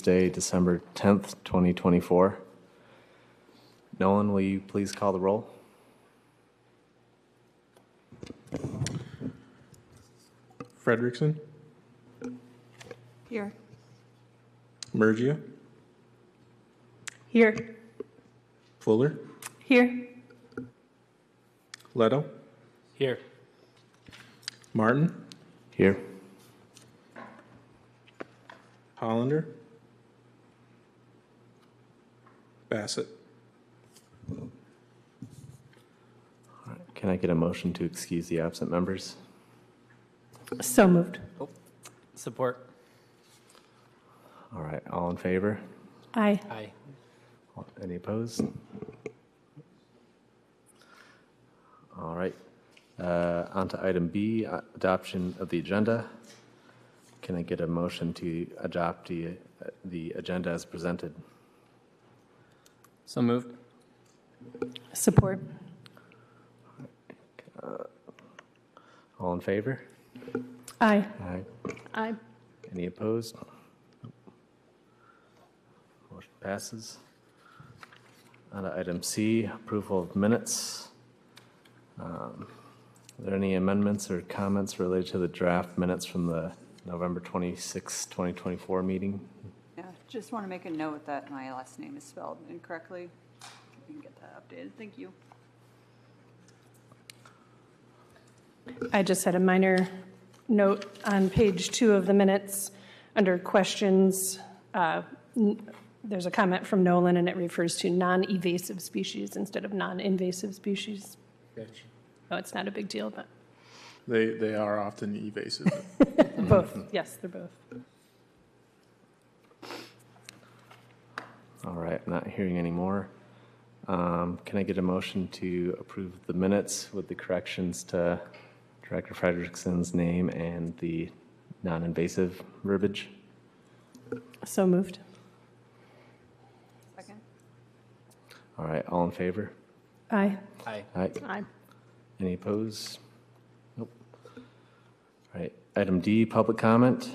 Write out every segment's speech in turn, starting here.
Tuesday, December 10th, 2024. Nolan, will you please call the roll? Fredrickson, Here. Murgia, Here. Fuller, Here. Leto, Here. Martin, Here. Hollander, Bassett. Can I get a motion to excuse the absent members? So moved. Support. All right, all in favor? Aye. Aye. Any opposed? All right, on to item B, adoption of the agenda. Can I get a motion to adopt the agenda as presented? So moved. Support. All in favor? Aye. Aye. Aye. Any opposed? Motion passes. On to item C, approval of minutes. Are there any amendments or comments related to the draft minutes from the November 26, 2024 meeting? Yeah, just want to make a note that my last name is spelled incorrectly. You can get that updated. Thank you. I just had a minor note on page 2 of the minutes under questions. There's a comment from Nolan, and it refers to non-evasive species instead of non-invasive species. Oh, it's not a big deal, but They are often evasive. both. Yes, they're both. All right, not hearing any more. Can I get a motion to approve the minutes with the corrections to Director Fredrickson's name and the non-invasive verbiage? So moved. Second? All right, all in favor? Aye. Aye. Aye. Aye. Any opposed? Nope. All right, item D, public comment.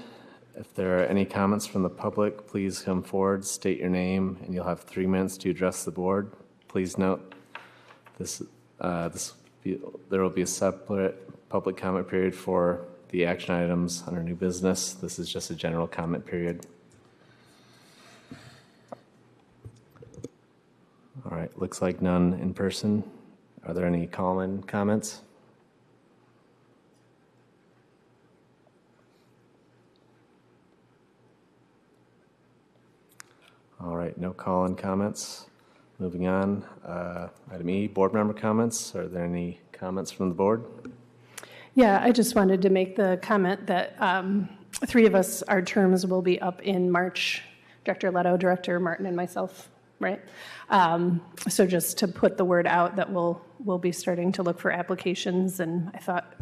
If there are any comments from the public, please come forward, state your name, and you'll have 3 minutes to address the board. Please note, there will be a separate public comment period for the action items under new business. This is just a general comment period. All right, looks like none in person. Are there any call-in comments? All right, no call-in comments. Moving on, item E, board member comments. Are there any comments from the board? Yeah, I just wanted to make the comment that 3 of us, our terms will be up in March. Director Leto, Director Martin, and myself, right? So just to put the word out that we'll be starting to look for applications, and I thought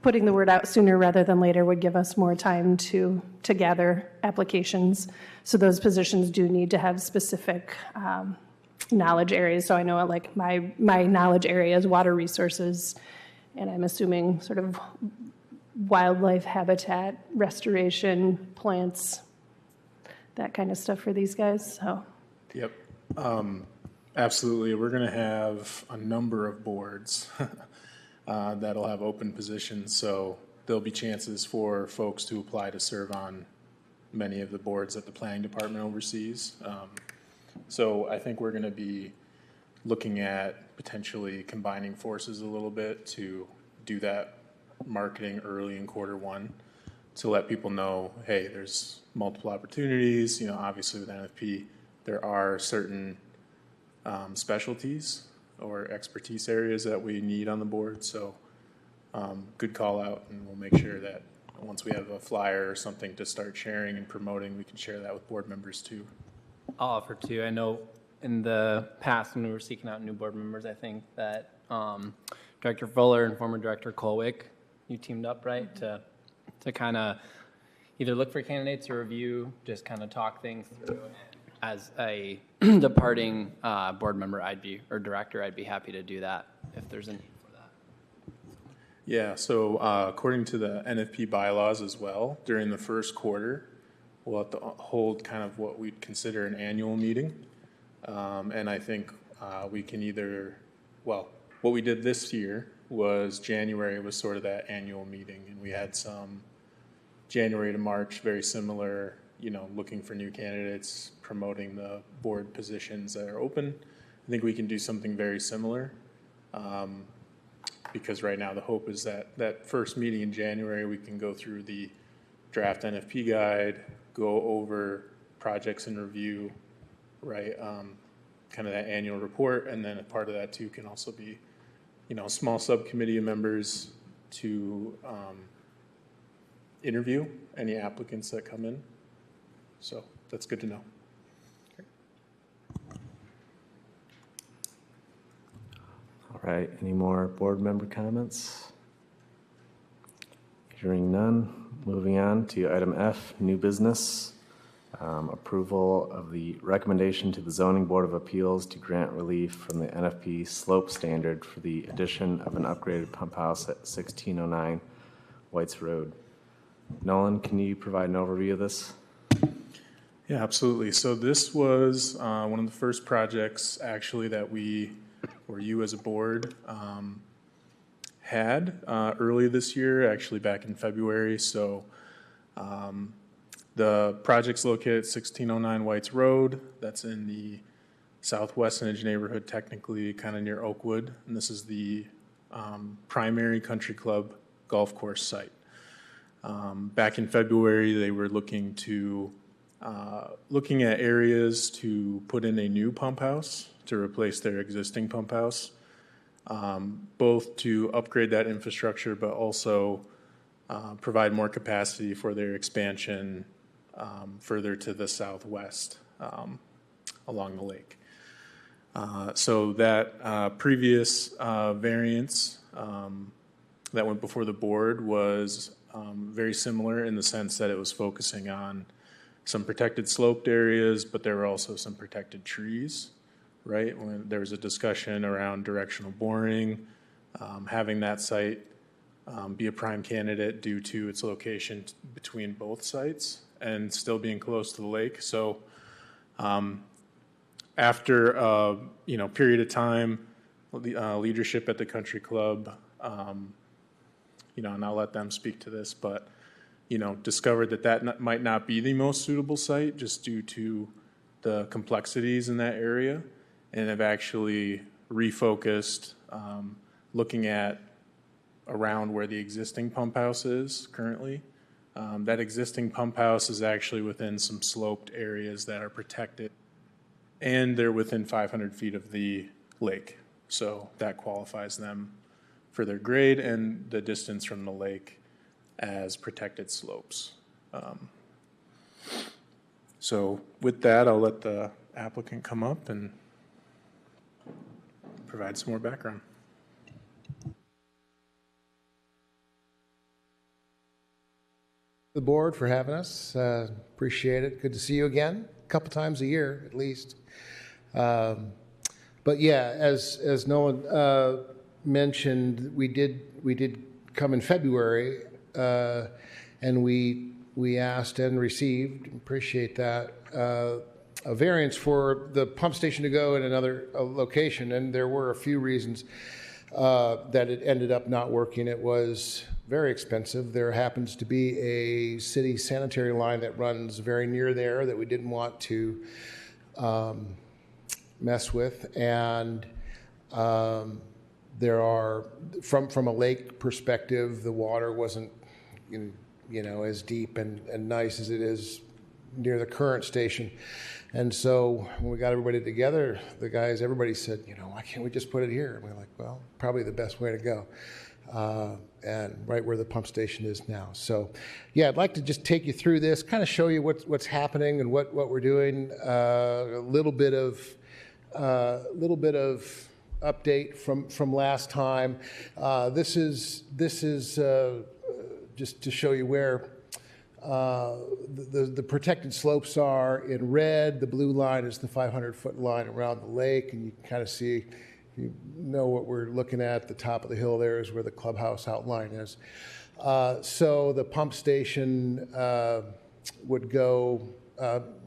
putting the word out sooner rather than later would give us more time to gather applications. So those positions do need to have specific knowledge areas. So I know like my knowledge area is water resources, and I'm assuming sort of wildlife habitat, restoration, plants, that kind of stuff for these guys. So. Yep. Absolutely. We're going to have a number of boards that'll have open positions. So there'll be chances for folks to apply to serve on many of the boards that the planning department oversees. So I think we're going to be looking at potentially combining forces a little bit to do that marketing early in Q1 to let people know, hey, there's multiple opportunities. You know, obviously with NFP, there are certain specialties or expertise areas that we need on the board. So good call out, and we'll make sure that once we have a flyer or something to start sharing and promoting, we can share that with board members too. I'll offer too. I know in the past when we were seeking out new board members, I think that Director Fuller and former Director Colwick, you teamed up, right, to kind of either look for candidates or review, just kind of talk things through. As a departing board member, director, I'd be happy to do that if there's a need for that. Yeah, so according to the NFP bylaws as well, during the first quarter, we'll have to hold kind of what we'd consider an annual meeting. And I think we can either, well, what we did this year was January was sort of that annual meeting, and we had some January to March, very similar, looking for new candidates, promoting the board positions that are open. I think we can do something very similar, because right now the hope is that first meeting in January, we can go through the draft NFP guide, go over projects in review, right? Kind of that annual report, and then a part of that too can also be, a small subcommittee of members to interview any applicants that come in. So that's good to know. All right, any more board member comments? Hearing none, moving on to item F, new business. Approval of the recommendation to the Zoning Board of Appeals to grant relief from the NFP slope standard for the addition of an upgraded pump house at 1609 Whites Road. Nolan, can you provide an overview of this? Yeah, absolutely. So this was one of the first projects actually that we, or you as a board, had early this year, actually back in February. So the project's located at 1609 Whites Road. That's in the South Westonage neighborhood, technically kind of near Oakwood. And this is the primary country club golf course site. Back in February, they were looking at areas to put in a new pump house to replace their existing pump house, both to upgrade that infrastructure, but also provide more capacity for their expansion further to the southwest along the lake. So that previous variance that went before the board was very similar in the sense that it was focusing on some protected sloped areas, but there were also some protected trees, right? When there was a discussion around directional boring, having that site be a prime candidate due to its location between both sites and still being close to the lake. So after a period of time, leadership at the country club, and I'll let them speak to this, but discovered that might not be the most suitable site just due to the complexities in that area, and have actually refocused, looking at around where the existing pump house is currently. That existing pump house is actually within some sloped areas that are protected, and they're within 500 feet of the lake. So that qualifies them for their grade and the distance from the lake as protected slopes. So with that, I'll let the applicant come up and provide some more background. The board for having us. Appreciate it. Good to see you again, a couple times a year at least. But yeah, as Nolan mentioned, we did come in February, and we asked and received, appreciate that, a variance for the pump station to go in another location, and there were a few reasons that it ended up not working. It was very expensive. There happens to be a city sanitary line that runs very near there that we didn't want to mess with, and there are, from a lake perspective, the water wasn't as deep and nice as it is near the current station. And so when we got everybody together, everybody said, why can't we just put it here? And we're like, well, probably the best way to go. And right where the pump station is now. So yeah, I'd like to just take you through this, kind of show you what's happening and what we're doing. A little bit of update from last time. This is just to show you where the protected slopes are in red. The blue line is the 500-foot line around the lake, and you can kind of see, you know what we're looking at the top of the hill there is where the clubhouse outline is. So the pump station would go,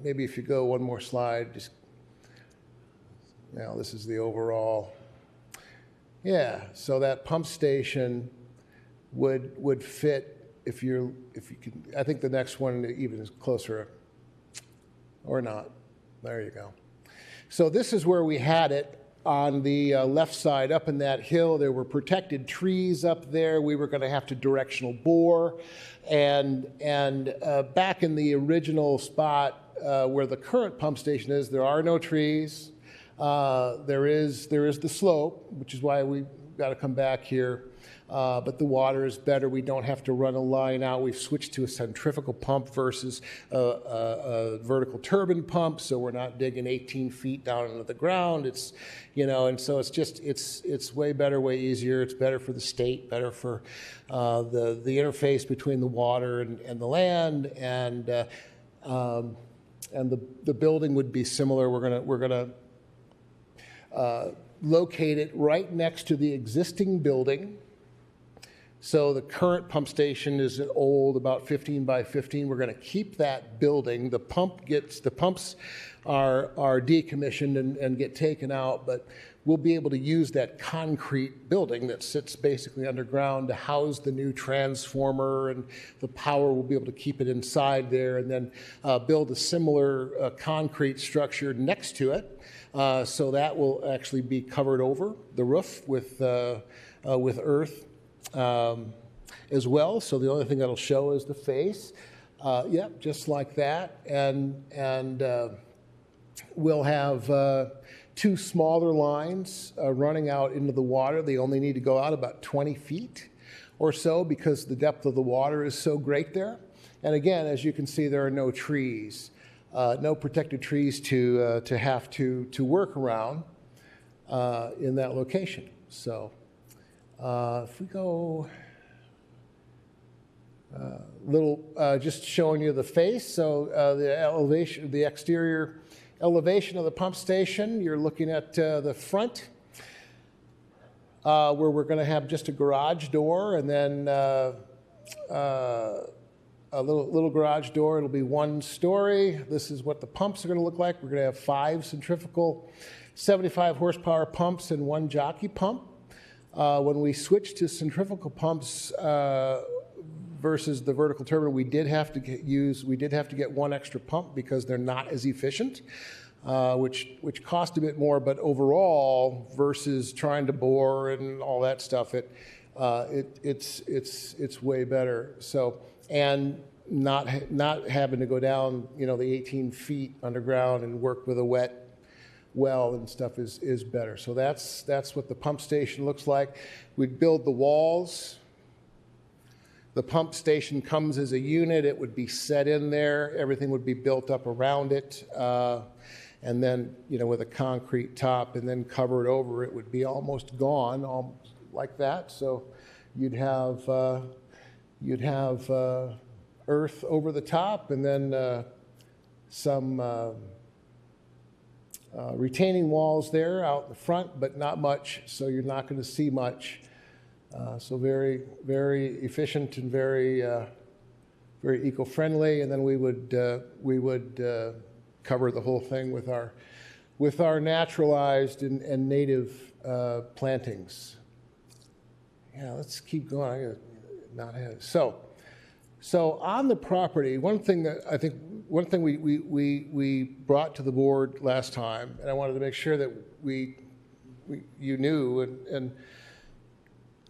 maybe if you go one more slide, just, now this is the overall. Yeah, so that pump station would fit if you can, I think the next one even is closer, or not. There you go. So this is where we had it on the left side, up in that hill. There were protected trees up there. We were going to have to directional bore. And back in the original spot where the current pump station is, there are no trees. There is the slope, which is why we got to come back here. But the water is better. We don't have to run a line out. We've switched to a centrifugal pump versus a vertical turbine pump, so we're not digging 18 feet down into the ground. It's, and so it's just, it's way better, way easier. It's better for the state, better for the interface between the water and the land, and the building would be similar. We're gonna locate it right next to the existing building. So the current pump station is an old, about 15 by 15. We're going to keep that building. The pumps are decommissioned and get taken out, but we'll be able to use that concrete building that sits basically underground to house the new transformer, and the power, will be able to keep it inside there, and then build a similar concrete structure next to it. So that will actually be covered over the roof with earth. As well, so the only thing that'll show is the face. Yep, just like that, and we'll have two smaller lines running out into the water. They only need to go out about 20 feet or so because the depth of the water is so great there. And again, as you can see, there are no trees, no protected trees to have to work around in that location. So. If we go just showing you the face, so the elevation, the exterior elevation of the pump station, you're looking at the front, where we're going to have just a garage door, and then a little garage door. It'll be 1 story. This is what the pumps are going to look like. We're going to have 5 centrifugal 75 horsepower pumps and 1 jockey pump. When we switched to centrifugal pumps versus the vertical turbine, we did have to get 1 extra pump because they're not as efficient, which cost a bit more. But overall, versus trying to bore and all that stuff, it's way better. So, and not having to go down the 18 feet underground and work with a wet well and stuff is better. So that's what the pump station looks like. We'd build the walls. The pump station comes as a unit. It would be set in there. Everything would be built up around it, and then with a concrete top, and then covered over. It would be almost gone, almost like that. So you'd have earth over the top, and then some retaining walls there out in the front, but not much, so you're not going to see much. So very, very efficient and very, very eco-friendly. And then we would cover the whole thing with our naturalized and native plantings. Yeah, let's keep going. I gotta not have so on the property, one thing we brought to the board last time, and I wanted to make sure that you knew, and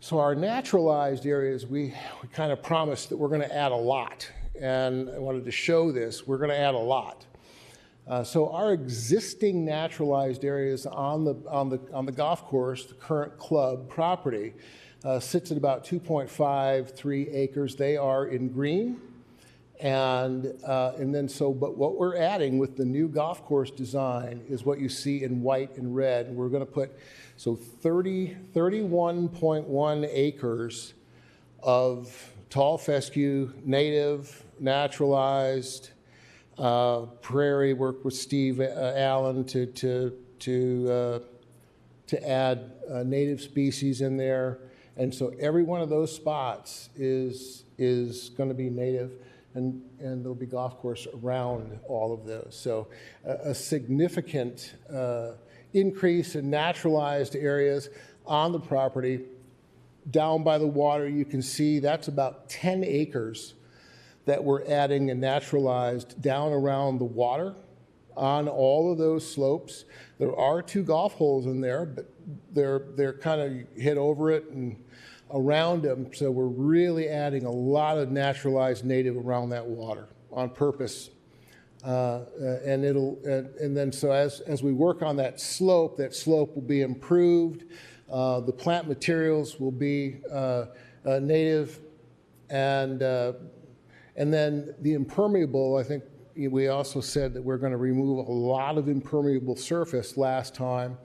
so our naturalized areas, we kind of promised that we're going to add a lot, and I wanted to show this. We're going to add a lot. So our existing naturalized areas on the golf course, the current club property, sits at about 2.53 acres. They are in green, and then but what we're adding with the new golf course design is what you see in white and red. We're going to put 31.1 acres of tall fescue, native, naturalized, prairie. Work with Steve Allen to add native species in there. And so every one of those spots is going to be native. and there'll be golf course around all of those. So a significant increase in naturalized areas on the property. Down by the water, you can see that's about 10 acres that we're adding and naturalized down around the water on all of those slopes. There are 2 golf holes in there, but they're kind of hit over it and around them. So we're really adding a lot of naturalized native around that water on purpose. And then so as we work on that slope will be improved. The plant materials will be native, and then the impermeable, I think we also said that we're going to remove a lot of impermeable surface last time.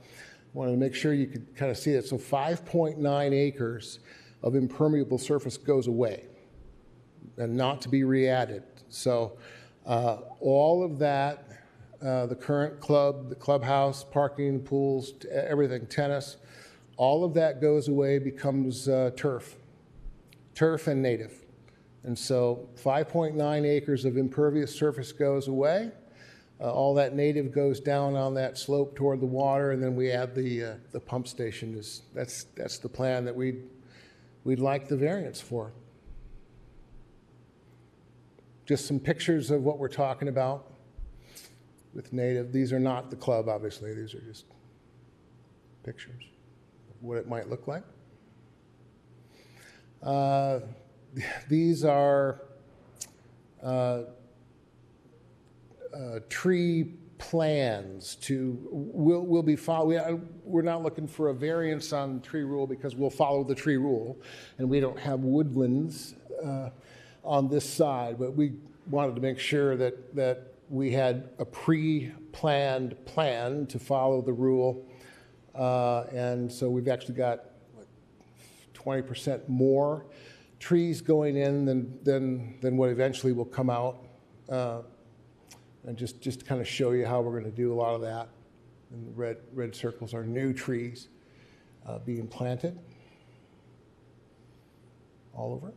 Wanted to make sure you could kind of see it. So 5.9 acres of impermeable surface goes away and not to be re-added. So all of that, the current club, the clubhouse, parking, pools, everything, tennis, all of that goes away, becomes turf and native. And so 5.9 acres of impervious surface goes away. All that native goes down on that slope toward the water, and then we add the pump station. That's the plan that we'd like the variance for. Just some pictures of what we're talking about with native. These are not the club, obviously. These are just pictures of what it might look like. These are tree plans we'll be we're not looking for a variance on tree rule because we'll follow the tree rule, and we don't have woodlands on this side, but we wanted to make sure that we had a pre-planned plan to follow the rule, and so we've actually got 20% more trees going in than what eventually will come out. And just to kind of show you how we're going to do a lot of that. And the red circles are new trees being planted all over.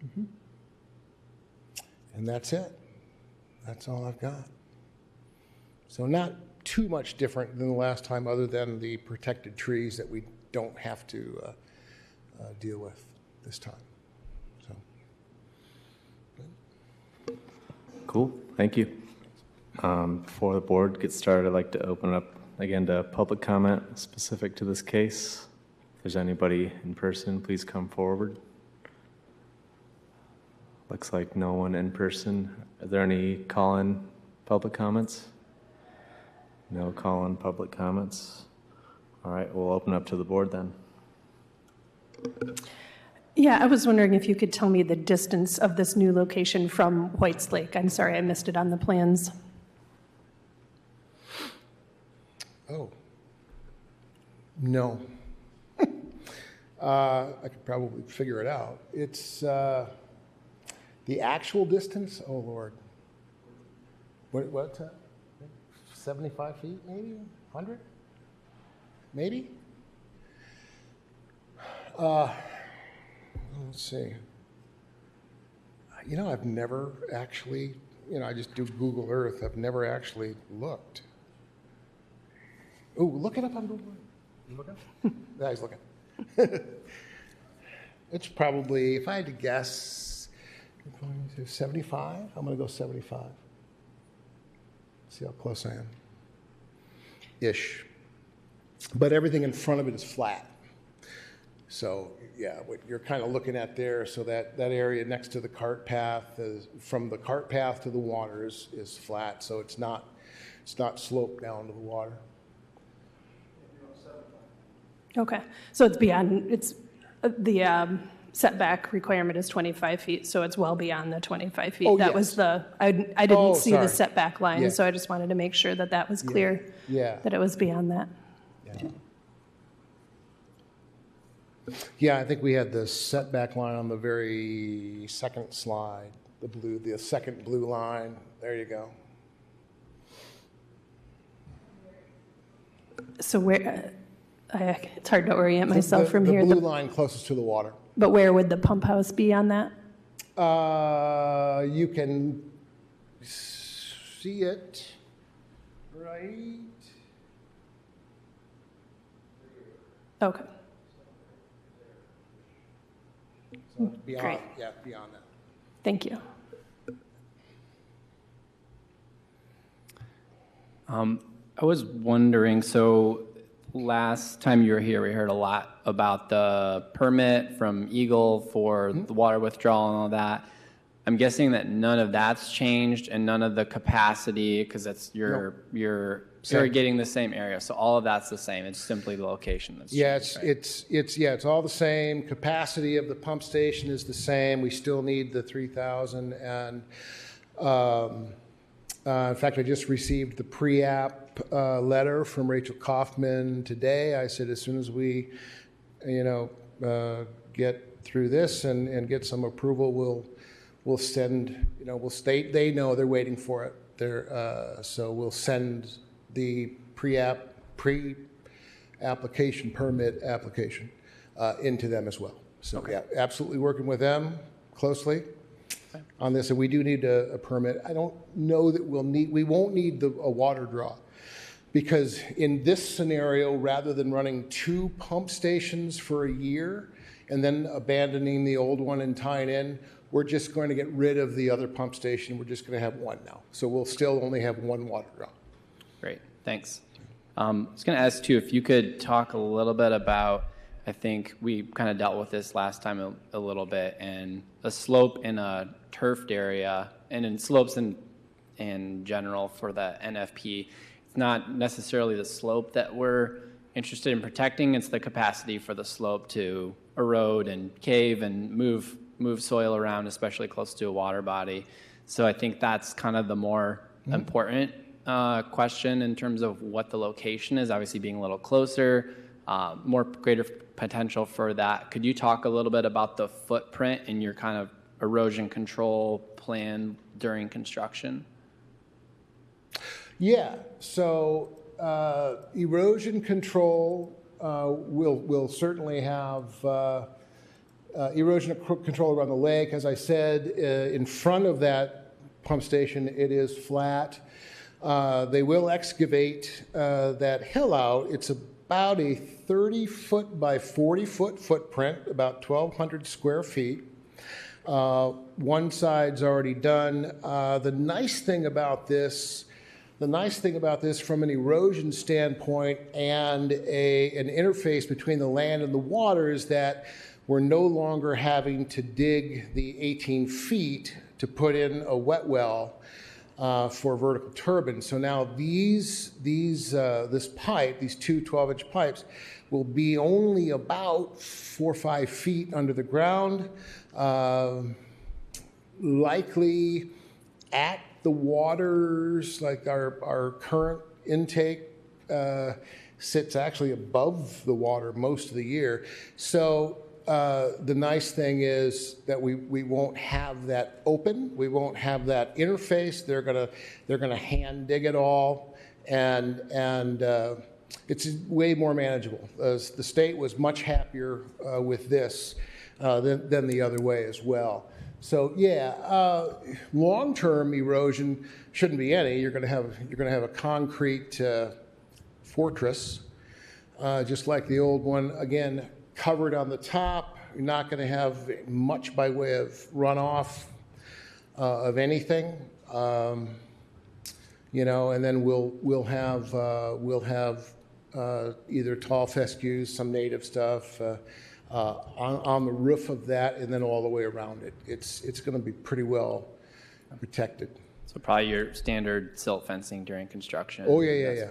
Mm-hmm. And that's it. That's all I've got. So not too much different than the last time, other than the protected trees that we don't have to deal with this time. So. Cool, thank you. Before the board gets started, I'd like to open up again to public comment specific to this case. If there's anybody in person, please come forward. Looks like no one in person. Are there any call-in public comments? No call-in public comments. All right, we'll open up to the board then. Yeah, I was wondering if you could tell me the distance of this new location from White's Lake. I'm sorry, I missed it on the plans. Oh, no. I could probably figure it out. It's the actual distance. Oh Lord, what? 75 feet, maybe 100, maybe. Let's see. You know, I've never actually, I just do Google Earth. I've never actually looked. Oh, look it up on Google Earth. You looking? Yeah, he's looking. It's probably, if I had to guess, 75. I'm going to go 75. See how close I am. Ish. But everything in front of it is flat. So, yeah, what you're kind of looking at there, so that area next to the cart path, from the cart path to the water is flat, so it's not sloped down to the water. Okay, so it's beyond, the setback requirement is 25 feet, so it's well beyond the 25 feet. Oh, that yes. was I didn't see sorry. the setback line, Yeah. so I just wanted to make sure that was clear, Yeah. that it was beyond that. Yeah, I think we had the setback line on the very second slide, the second blue line. There you go. So where, it's hard to orient myself from here. The blue line closest to the water. But where would the pump house be on that? You can see it right. Okay. So beyond, Great. yeah, beyond that. Thank you. I was wondering, so last time you were here, we heard a lot about the permit from Eagle for the water withdrawal and all that. I'm guessing that none of that's changed and none of the capacity, because that's you're irrigating the same area. So all of that's the same. It's simply the location that's Yeah, changed. it's all the same. Capacity of the pump station is the same. We still need the 3,000. And in fact, I just received the pre-app letter from Rachel Kaufman today. I said as soon as we, get through this and get some approval, we'll send. They know they're waiting for it. So we'll send the pre-application permit application into them as well. So yeah, absolutely working with them closely on this, and we do need a permit. I don't know that we won't need a water draw, because in this scenario, rather than running 2 pump stations for a year and then abandoning the old one and tying in, we're just going to get rid of the other pump station. We're just going to have one now. So we'll still only have 1 water draw. Great, thanks. I was going to ask too, if you could talk a little bit about, I think we kind of dealt with this last time a little bit, and a slope in a turfed area, and in slopes in general for the NFP, it's not necessarily the slope that we're interested in protecting, it's the capacity for the slope to erode and cave and move soil around, especially close to a water body. So I think that's kind of the more important question in terms of what the location is, obviously being a little closer, more greater potential for that. Could you talk a little bit about the footprint and your kind of erosion control plan during construction? Yeah, so erosion control will certainly have erosion control around the lake. As I said, in front of that pump station, it is flat. They will excavate that hill out. It's about a 30-foot by 40-foot footprint, about 1,200 square feet. One side's already done. The nice thing about this from an erosion standpoint and an interface between the land and the water is that we're no longer having to dig the 18 feet to put in a wet well for vertical turbines. So now this pipe, these 2 12-inch pipes, will be only about 4 or 5 feet under the ground, likely at the waters, like our current intake sits actually above the water most of the year. So the nice thing is that we won't have that open. We won't have that interface. They're gonna hand dig it all, and it's way more manageable. The state was much happier with this than the other way as well. So yeah, long-term erosion shouldn't be any. You're gonna have a concrete fortress, just like the old one. Again, covered on the top. You're not going to have much by way of runoff of anything, and then we'll have either tall fescues, some native stuff on the roof of that, and then all the way around it. It's going to be pretty well protected. So probably your standard silt fencing during construction. Oh yeah.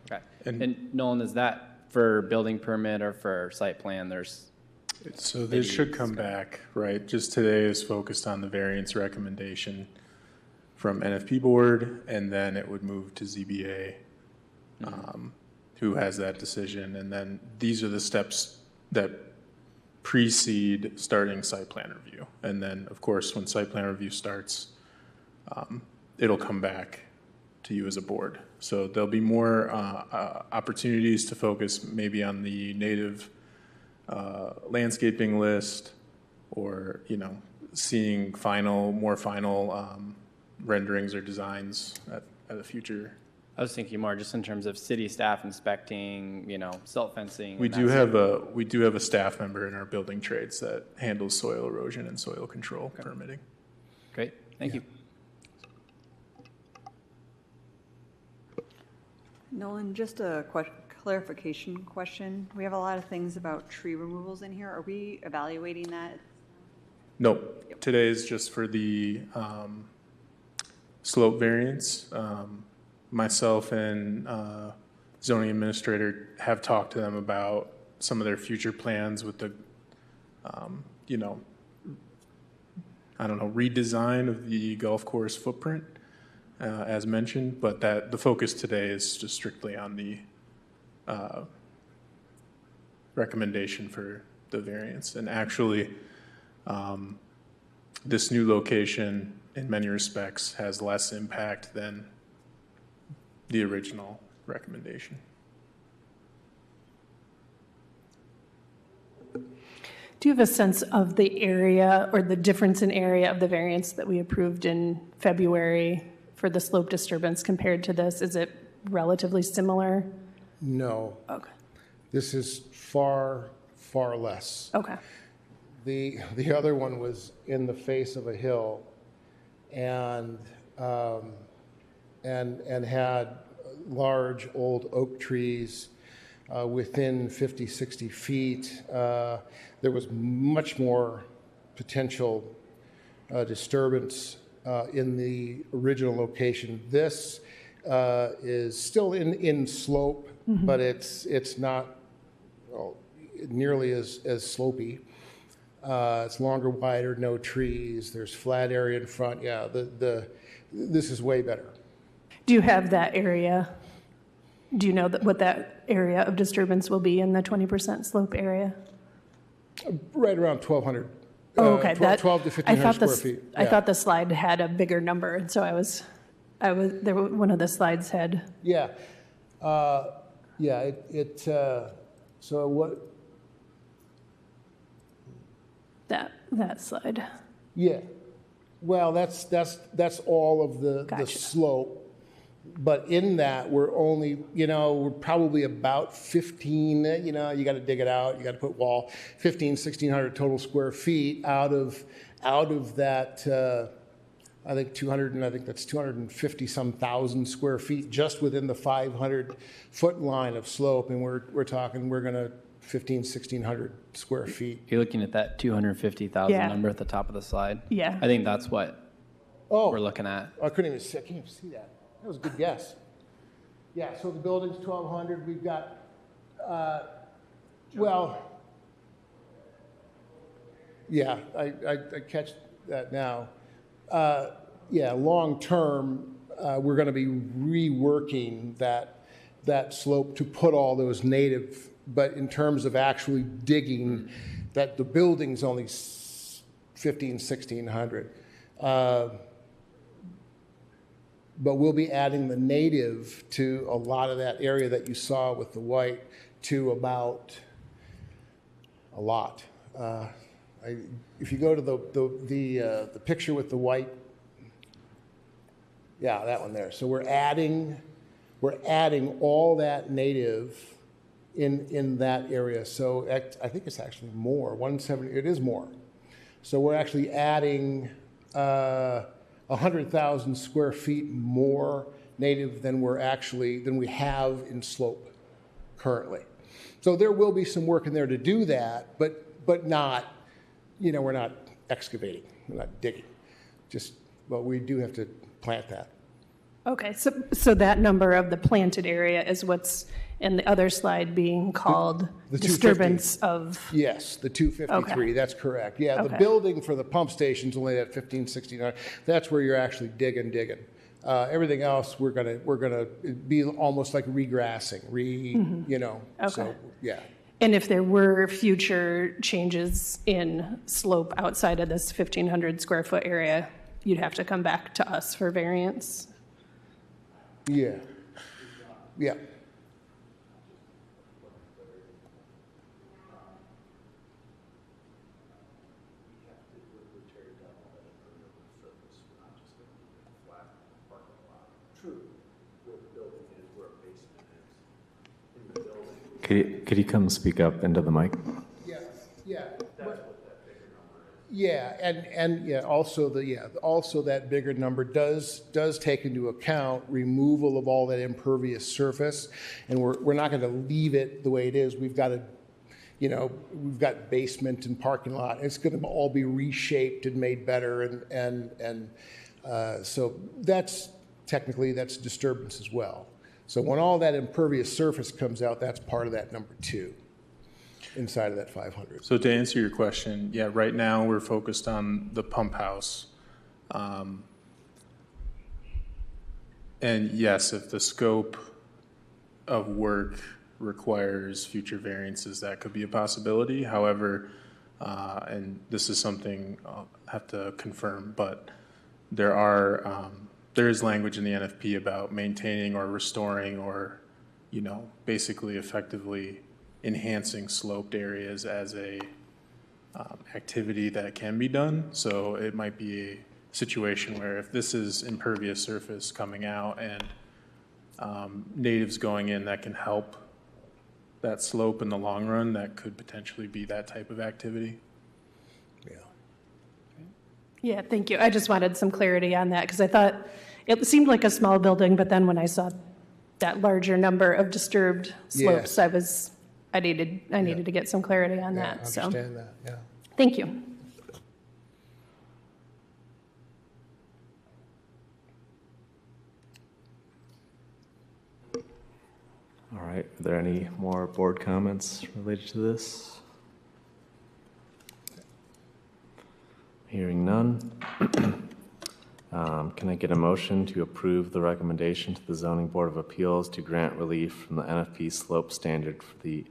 Okay. And Nolan, is that for building permit or for site plan? So this should come back, right? Just today is focused on the variance recommendation from NFP board, and then it would move to ZBA, who has that decision. And then these are the steps that precede starting site plan review. And then, of course, when site plan review starts, it'll come back to you as a board. So there'll be more opportunities to focus maybe on the native landscaping list, or seeing more final renderings or designs at a future. I was thinking more just in terms of city staff inspecting, silt fencing. We and do that have a staff member in our building trades that handles soil erosion and soil control permitting. Great, thank you. Nolan, just a clarification question. We have a lot of things about tree removals in here. Are we evaluating that? Nope. Today is just for the slope variance. Myself and zoning administrator have talked to them about some of their future plans with the, redesign of the golf course footprint, as mentioned. But the focus today is just strictly on the recommendation for the variance. And actually, this new location, in many respects, has less impact than the original recommendation. Do you have a sense of the area or the difference in area of the variance that we approved in February for the slope disturbance compared to this? Is it relatively similar? No, Okay. this is far, far less. Okay. The other one was in the face of a hill and had large old oak trees within 50, 60 feet. There was much more potential disturbance in the original location. This is still in slope, but it's not nearly as slopey. It's longer, wider, no trees. There's flat area in front. Yeah, this is way better. Do you have that area? Do you know what that area of disturbance will be in the 20% slope area? Right around 1,200. Oh, okay. 12 to 1,500 square feet. I Yeah. thought the slide had a bigger number, and so one of the slides had. Yeah. So what? That slide. Yeah. Well, that's all of the Gotcha. slope. But in that, we're only, we're probably about 15, you got to dig it out, you got to put wall, 1,600 total square feet out of that, I think 250 some thousand square feet just within the 500-foot line of slope. And we're going to 1,600 square feet. You're looking at that 250,000 Yeah. number at the top of the slide? Yeah. I think that's what Oh, we're looking at. I can't even see that. That was a good guess. Yeah, so the building's 1,200. We've got, yeah, I catch that now. Long term, we're going to be reworking that slope to put all those native. But in terms of actually digging, that the building's only 1,600. But we'll be adding the native to a lot of that area that you saw with the white to about a lot. If you go to the picture with the white, yeah, that one there. So we're adding all that native in that area. So I think it's actually more, 170. It is more. So we're actually adding 100,000 square feet more native than we have in slope currently. So there will be some work in there to do that, but not, we're not excavating, we're not digging. We do have to plant that. Okay, so that number of the planted area is what's in the other slide being called the 250. disturbance of. Yes, the 253, Okay. That's correct. Yeah, the Okay. building for the pump station's only at 1,569. That's where you're actually digging. Everything else, we're gonna be almost like regrassing, so, Okay. yeah. And if there were future changes in slope outside of this 1,500 square foot area, you'd have to come back to us for variance? Yeah. Yeah. Could you come speak up into the mic? Yeah, yeah. Yeah, and yeah, also that bigger number does take into account removal of all that impervious surface, and we're not going to leave it the way it is. We've got we've got basement and parking lot. It's going to all be reshaped and made better, and so that's technically disturbance as well. So when all that impervious surface comes out, that's part of that number 2. Inside of that 500. So to answer your question, yeah, right now we're focused on the pump house. And yes, if the scope of work requires future variances, that could be a possibility. However, and this is something I'll have to confirm, but there is language in the NFP about maintaining or restoring or, basically effectively enhancing sloped areas as a activity that can be done. So it might be a situation where if this is impervious surface coming out and natives going in that can help that slope in the long run, that could potentially be that type of activity. Yeah. Yeah, thank you. I just wanted some clarity on that because I thought it seemed like a small building, but then when I saw that larger number of disturbed slopes, Yes. I needed to get some clarity on Yeah, that. I So, understand that, yeah. thank you. All right, are there any more board comments related to this? Hearing none. Can I get a motion to approve the recommendation to the Zoning Board of Appeals to grant relief from the NFP slope standard for the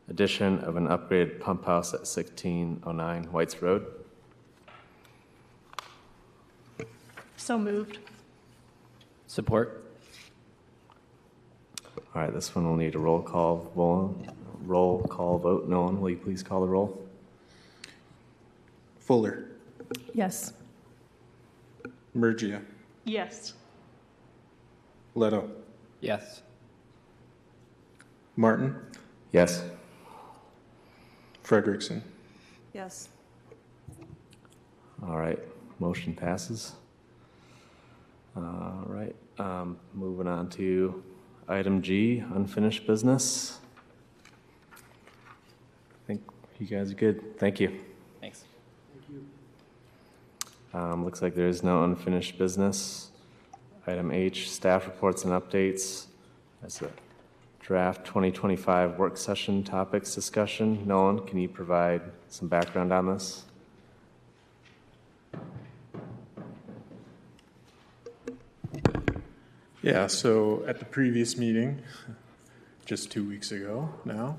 addition of an upgraded pump house at 1609 Whites Road? So moved. Support? All right, this one will need a roll call vote. Nolan, will you please call the roll? Fuller. Yes. Murgia. Yes. Leto. Yes. Martin. Yes. Frederickson. Yes. All right, motion passes. All right, moving on to item G, unfinished business. I think you guys are good. Thank you. Thanks. Looks like there is no unfinished business. Item H, staff reports and updates. That's a draft 2025 work session topics discussion. Nolan, can you provide some background on this? Yeah, so at the previous meeting, just 2 weeks ago now,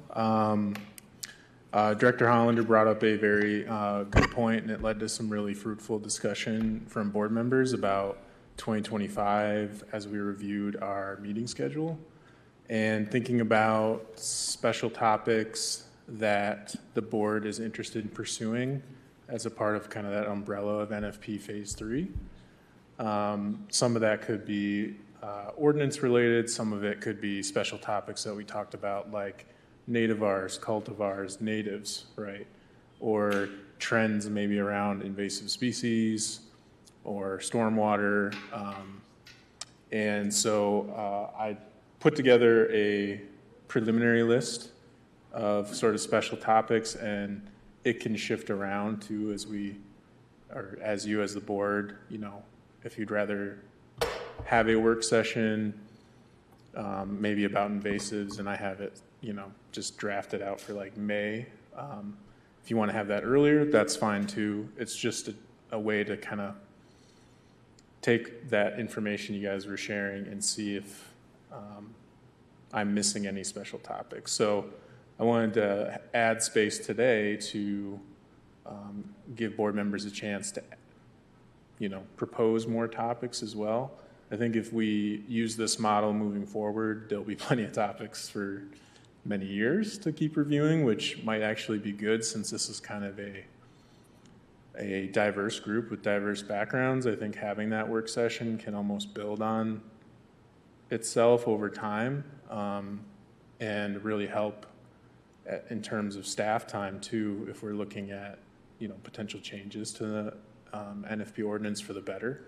Director Hollander brought up a very good point, and it led to some really fruitful discussion from board members about 2025 as we reviewed our meeting schedule and thinking about special topics that the board is interested in pursuing as a part of kind of that umbrella of NFP Phase 3. Some of that could be ordinance related, some of it could be special topics that we talked about, like nativars, cultivars, natives, right? Or trends maybe around invasive species or stormwater. And so I put together a preliminary list of sort of special topics, and it can shift around too as we, or as you as the board, if you'd rather have a work session, maybe about invasives, and I have it, just drafted out for like May. If you want to have that earlier, that's fine too. It's just a way to kind of take that information you guys were sharing and see if I'm missing any special topics. So I wanted to add space today to give board members a chance to, propose more topics as well. I think if we use this model moving forward, there'll be plenty of topics for many years to keep reviewing, which might actually be good since this is kind of a diverse group with diverse backgrounds. I think having that work session can almost build on itself over time, and really help in terms of staff time too, if we're looking at, potential changes to the NFP ordinance for the better,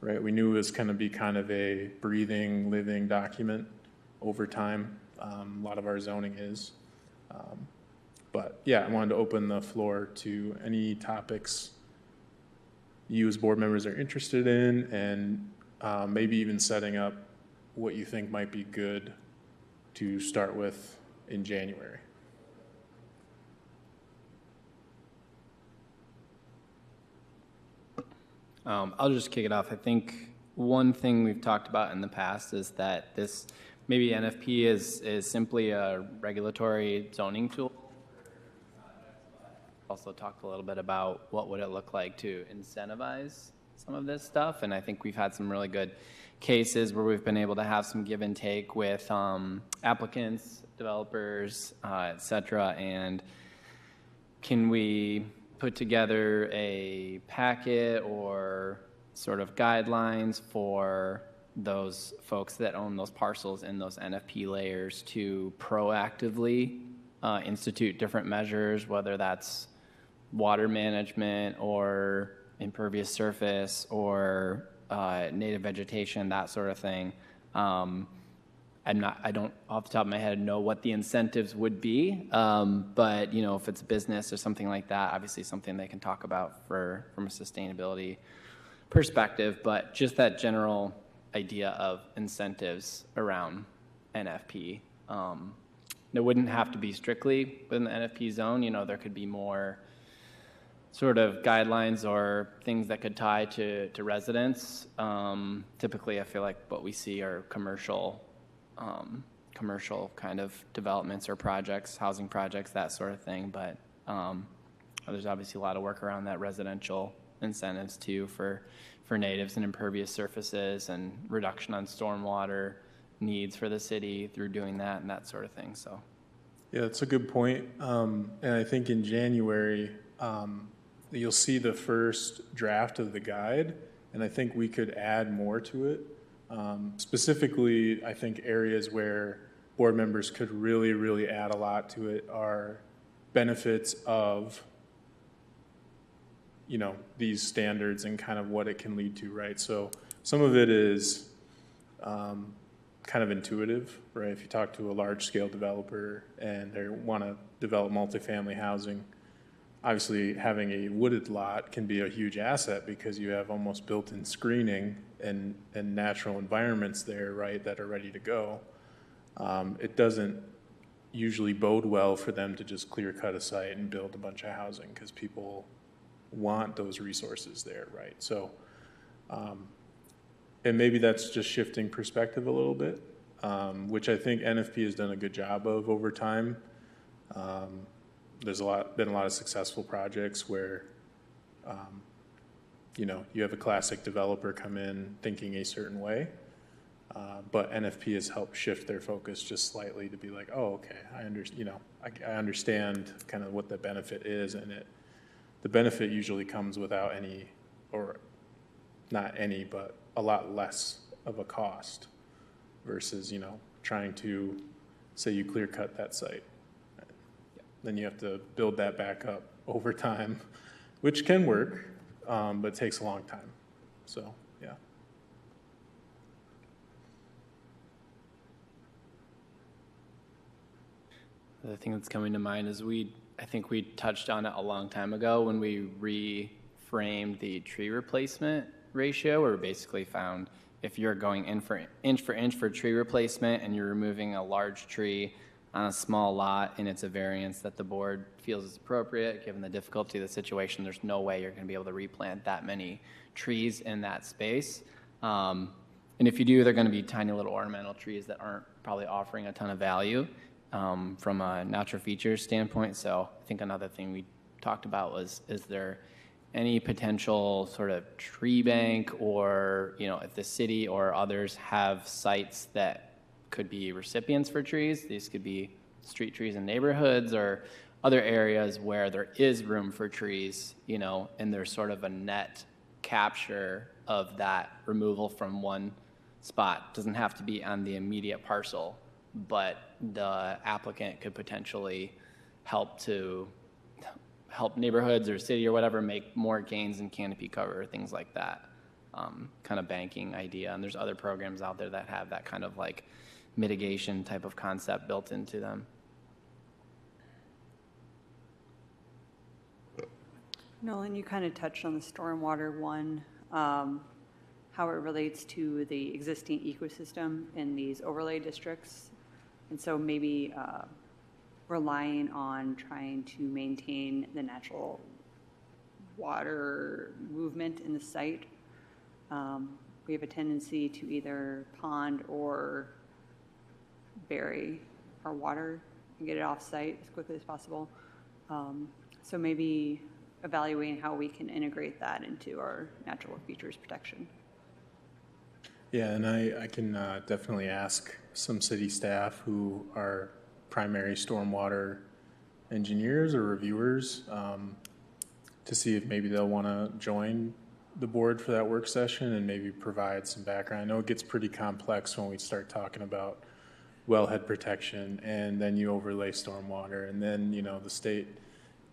right? We knew it was going to be kind of a breathing, living document over time. A lot of our zoning is. But yeah, I wanted to open the floor to any topics you as board members are interested in, and maybe even setting up what you think might be good to start with in January. I'll just kick it off. I think one thing we've talked about in the past is that this, maybe NFP is simply a regulatory zoning tool. Also talked a little bit about what would it look like to incentivize some of this stuff, and I think we've had some really good cases where we've been able to have some give and take with applicants, developers, et cetera, and can we put together a packet or sort of guidelines for those folks that own those parcels in those NFP layers to proactively institute different measures, whether that's water management or impervious surface or native vegetation, that sort of thing. I don't off the top of my head know what the incentives would be, but if it's a business or something like that, obviously something they can talk about from a sustainability perspective, but just that general idea of incentives around NFP. It wouldn't have to be strictly within the NFP zone. There could be more sort of guidelines or things that could tie to residents. Typically, I feel like what we see are commercial kind of developments or projects, housing projects, that sort of thing. But there's obviously a lot of work around that residential incentives too for natives and impervious surfaces and reduction on stormwater needs for the city through doing that and that sort of thing. So, yeah, that's a good point. And I think in January, you'll see the first draft of the guide, and I think we could add more to it. Specifically, I think areas where board members could really, really add a lot to it are benefits of, these standards and kind of what it can lead to, right? So some of it is kind of intuitive, right? If you talk to a large-scale developer and they want to develop multifamily housing, obviously having a wooded lot can be a huge asset because you have almost built-in screening and natural environments there, right, that are ready to go. It doesn't usually bode well for them to just clear-cut a site and build a bunch of housing because people want those resources there, right? So, and maybe that's just shifting perspective a little bit, which I think NFP has done a good job of over time. There's been a lot of successful projects where, you have a classic developer come in thinking a certain way, but NFP has helped shift their focus just slightly to be like, oh, okay, I understand kind of what the benefit is, and the benefit usually comes without any, or not any, but a lot less of a cost versus, trying to say you clear cut that site. Then you have to build that back up over time, which can work, but takes a long time. So, yeah. the thing that's coming to mind is I think we touched on it a long time ago when we reframed the tree replacement ratio, where we basically found if you're going inch for inch for tree replacement and you're removing a large tree on a small lot and it's a variance that the board feels is appropriate, given the difficulty of the situation, there's no way you're going to be able to replant that many trees in that space. And if you do, they're going to be tiny little ornamental trees that aren't probably offering a ton of value from a natural features standpoint. So I think another thing we talked about was, is there any potential sort of tree bank, or, if the city or others have sites that could be recipients for trees, these could be street trees in neighborhoods or other areas where there is room for trees, and there's sort of a net capture of that removal from one spot. Doesn't have to be on the immediate parcel, but the applicant could potentially help neighborhoods or city or whatever make more gains in canopy cover, things like that. Kind of banking idea. And there's other programs out there that have that kind of like mitigation type of concept built into them. Nolan, you kind of touched on the stormwater one, how it relates to the existing ecosystem in these overlay districts. And so maybe relying on trying to maintain the natural water movement in the site. We have a tendency to either pond or bury our water and get it off site as quickly as possible. So maybe evaluating how we can integrate that into our natural features protection. Yeah, and I can definitely ask some city staff who are primary stormwater engineers or reviewers to see if maybe they'll want to join the board for that work session and maybe provide some background. I know it gets pretty complex when we start talking about wellhead protection and then you overlay stormwater and then, you know, the state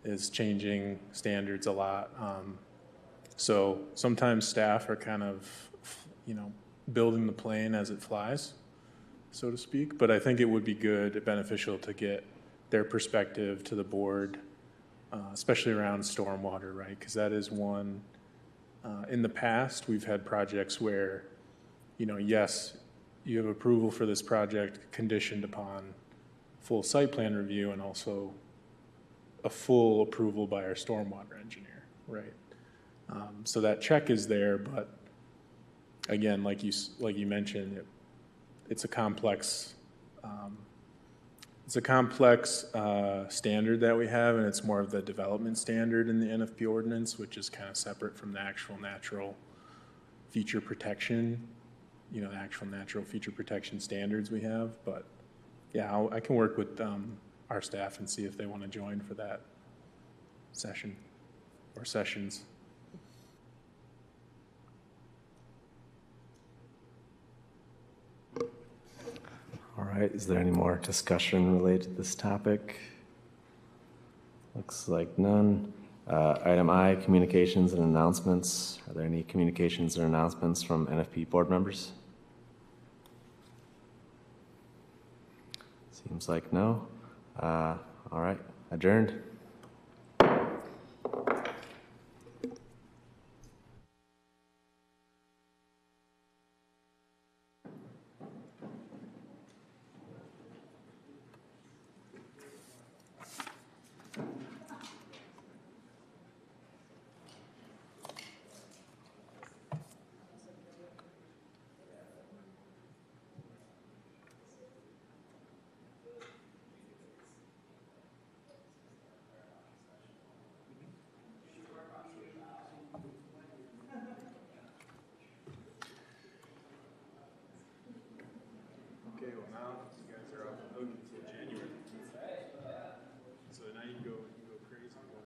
is changing standards a lot. So sometimes staff are kind of, you know, building the plane as it flies, so to speak. But I think it would be good, beneficial to get their perspective to the board, especially around stormwater, right? Because that is one, in the past, we've had projects where, you know, yes, you have approval for this project conditioned upon full site plan review and also a full approval by our stormwater engineer, right? So that check is there, but again, like you mentioned, it's a complex standard that we have, and it's more of the development standard in the NFP ordinance, which is kind of separate from the actual natural feature protection, you know, the actual natural feature protection standards we have. But yeah, I can work with our staff and see if they want to join for that session or sessions. All right, is there any more discussion related to this topic? Looks like none. Item I, communications and announcements. Are there any communications or announcements from NFP board members? Seems like no. All right, adjourned.